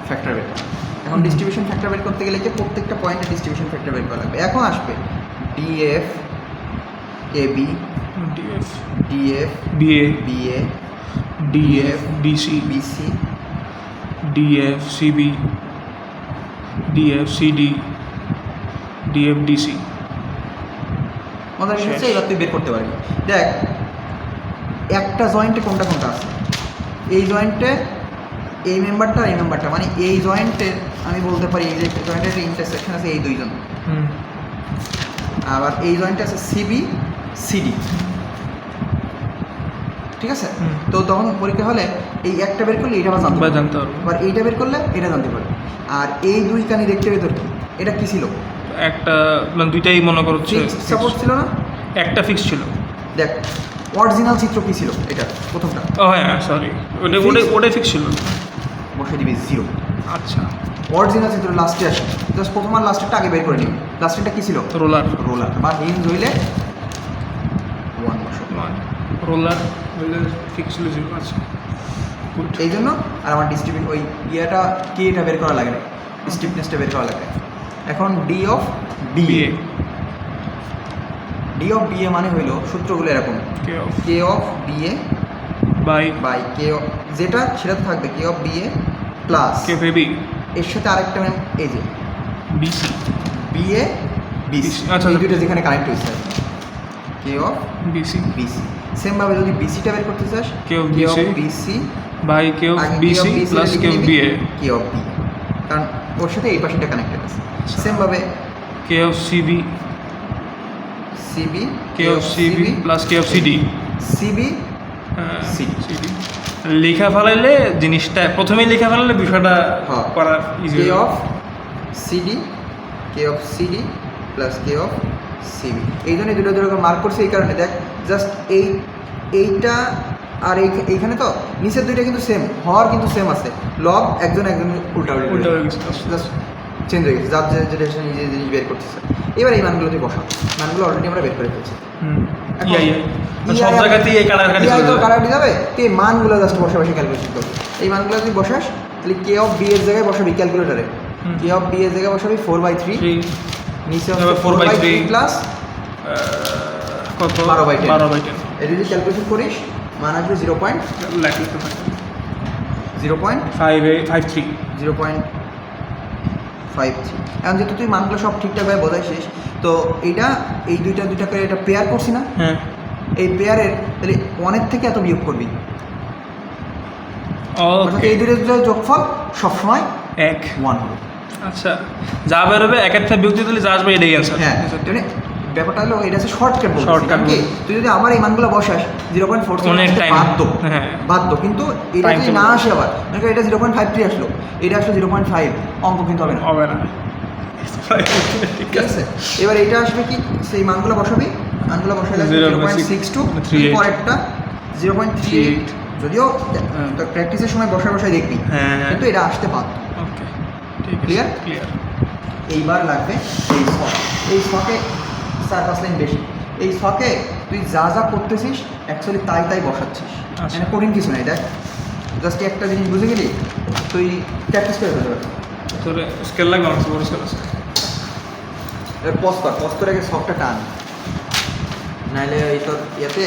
[SPEAKER 1] ফ্যাক্টর বের করা। এখন ডিস্ট্রিবিউশন ফ্যাক্টর বের করতে গেলে কি প্রত্যেকটা পয়েন্টে ডিস্ট্রিবিউশন ফ্যাক্টর বের করা লাগবে। এখন আসবে DF AB,
[SPEAKER 2] DF
[SPEAKER 1] DF
[SPEAKER 2] BA,
[SPEAKER 1] BA,
[SPEAKER 2] DF BC,
[SPEAKER 1] BC,
[SPEAKER 2] DF CB, DF CD, DF DC।
[SPEAKER 1] মজার বিষয় হচ্ছে এবার তুই বের করতে পারবি। দেখ একটা জয়েন্টে কোনটা কোনটা আছে, এই জয়েন্টে এই মেম্বারটা এই মেম্বারটা, মানে এই জয়েন্টের আমি বলতে পারি এই যে জয়েন্টের ইন্টারসেকশন আছে এই দুইজন, আবার এই জয়েন্টে আছে সিবি সিডি, ঠিক আছে?
[SPEAKER 2] হুম।
[SPEAKER 1] তো তখন পরীক্ষা হলে এই একটা বের করলে এটা আবার জানতে পারবি,
[SPEAKER 2] জানতে পারবো,
[SPEAKER 1] আবার এইটা বের করলে এটা জানতে পারবি। আর এই দুই কানি দেখতে পেয়ে তোর কি এটা কি ছিল?
[SPEAKER 2] একটা মানে দুইটাই মনে করো
[SPEAKER 1] সাপোর্ট ছিল না?
[SPEAKER 2] একটা ফিক্স ছিল।
[SPEAKER 1] দেখ অরিজিনাল চিত্র কি ছিল এটা প্রথমটা,
[SPEAKER 2] ও হ্যাঁ সরি, ওটাই ওটাই ফিক্স ছিল।
[SPEAKER 1] বসে দিবি 0।
[SPEAKER 2] আচ্ছা,
[SPEAKER 1] অরিজিনাল চিত্র লাস্টে আসে, জাস্ট প্রথম আর লাস্টেরটা আগে বের করে নিবি। লাস্টেরটা কি ছিল?
[SPEAKER 2] রোলার,
[SPEAKER 1] রোলার বা হিঞ্জ হইলে 1 বসে।
[SPEAKER 2] রোলার হইলে ফিক্স ছিল 0। আচ্ছা গুড।
[SPEAKER 1] এই জন্য আর আমার ডিস্ট্রিবিউট ওই ইয়েটা কি এটা বের করা লাগে না, স্টিফনেসটা বের করা লাগে। এখন D of BA, D of BA মানে হইলো সূত্রগুলো এরকম, K of BA by K of যেটা সেটা তো থাকবে, K of BA plus
[SPEAKER 2] K BB
[SPEAKER 1] এর সাথে আরেকটা ম্যাম এই যে
[SPEAKER 2] বিসি,
[SPEAKER 1] বিএ বিসি,
[SPEAKER 2] আচ্ছা,
[SPEAKER 1] এই দুটো যেখানে কানেক্ট হয়েছে কে অফ
[SPEAKER 2] বিসি
[SPEAKER 1] বিসি। সেমভাবে যদি বিসিটা বের করতে চাস
[SPEAKER 2] K of
[SPEAKER 1] BC
[SPEAKER 2] by K of BC plus K of BA,
[SPEAKER 1] K of B, কারণ ওর সাথে এই পাশেটা কানেক্টেড আছে। সেমভাবে
[SPEAKER 2] K of CB
[SPEAKER 1] CB,
[SPEAKER 2] K of CB plus K of CD,
[SPEAKER 1] CB
[SPEAKER 2] CD. লেখা ফেলাইলে জিনিসটা প্রথমেই লেখা ফেলাইলে বিষয়টা
[SPEAKER 1] হ্যাঁ।
[SPEAKER 2] করা easy.
[SPEAKER 1] K of CD, K of CD plus K of CB, এই জন্য দুটো দুটো মার্ক করছে এই কারণে। দেখ জাস্ট এইটা আর এইখানে তো নিচের দুইটা কিন্তু সেম, হওয়ার কিন্তু সেম আছে, লব একজন উল্টা
[SPEAKER 2] উল্টা হয়ে গেছে।
[SPEAKER 1] জাস্ট চেঞ্জ হয়ে গেছে, যার যেটা নিজে জিনিস বের করতেছে। এবার এই মানগুলো তুই বসা, মানগুলো অলরেডি আমরা বের করে ফেলছি।
[SPEAKER 2] সব জায়গাতেই এই কাটাকাটি চলে যাবে।
[SPEAKER 1] কাটাকাটি যাবে, তুই এই মানগুলো জাস্ট বসে বসে ক্যালকুলেশন করবি। এই মানগুলো তুই বসাস, তাহলে কে অফ বি এর জায়গায় বসাবি ক্যালকুলেটারে, কে অফ বি এর জায়গায় বসাবি 4/3, নিচে হবে 4/3 প্লাস
[SPEAKER 2] কত
[SPEAKER 1] 12/10,
[SPEAKER 2] 12/10।
[SPEAKER 1] এটা যদি ক্যালকুলেশন করিস মান আসবে
[SPEAKER 2] 0.53।
[SPEAKER 1] 0.53। এখন যেহেতু তুই মানগুলো সব ঠিকঠাকভাবে বোঝাইছিস, তো এইটা এই দুইটা করে এটা পেয়ার করছি না,
[SPEAKER 2] হ্যাঁ
[SPEAKER 1] এই পেয়ারের তাহলে 1 থেকে এত বিয়োগ করবি, অর্থাৎ
[SPEAKER 2] ওকে
[SPEAKER 1] এই দুইটার যোগফল সবসময়
[SPEAKER 2] 1।
[SPEAKER 1] 1 হবে।
[SPEAKER 2] আচ্ছা, যা বেরোবে একের থেকে বিয়োগ দিলে যা আসবে এটাই অ্যান্সার।
[SPEAKER 1] হ্যাঁ, মানে ব্যাপারটা হলো এটা হচ্ছে শর্টকাট বলছি,
[SPEAKER 2] Shortcut
[SPEAKER 1] কারণ কি তুই যদি আমার এই মানগুলো বসাস 0.4
[SPEAKER 2] অনেক time, হ্যাঁ।
[SPEAKER 1] বাধ্য, কিন্তু এটা
[SPEAKER 2] Time
[SPEAKER 1] যদি
[SPEAKER 2] চলে
[SPEAKER 1] না
[SPEAKER 2] যাবে।
[SPEAKER 1] আসে আবার মানে এটা 0.53 আসলো, এটা আসলো 0.5, অঙ্ক কিন্তু হবে না,
[SPEAKER 2] হবে না।
[SPEAKER 1] ঠিক আছে? এবার এটা আসবে কি, সেই মানগুলো বসাবি, মানগুলো বসালে 0.62,
[SPEAKER 2] 0.38,
[SPEAKER 1] পরেরটা 0.38, যদিও প্র্যাকটিসের সময় বসায় দেখবি,
[SPEAKER 2] হ্যাঁ
[SPEAKER 1] কিন্তু এটা আসতে বাধ্য।
[SPEAKER 2] ওকে ঠিক আছে,
[SPEAKER 1] Clear?
[SPEAKER 2] ক্লিয়ার।
[SPEAKER 1] এইবার লাগবে এই শখ, এই শখে 4-5 লাইন বেশি, এই শখে তুই যা যা করতেছিস অ্যাকচুয়ালি তাই বসাচ্ছিস,
[SPEAKER 2] আচ্ছা।
[SPEAKER 1] মানে কঠিন কিছু নাই। দেখ জাস্ট একটা জিনিস বুঝে গেলি তুই প্র্যাকটিস করে ফেলতে পারবি।
[SPEAKER 2] তোর স্কেল লাগবে, আমার বড় স্কেল আছে।
[SPEAKER 1] এবার পজ করে আগে শখটা টান, নাহলে এই তোর ইয়েতে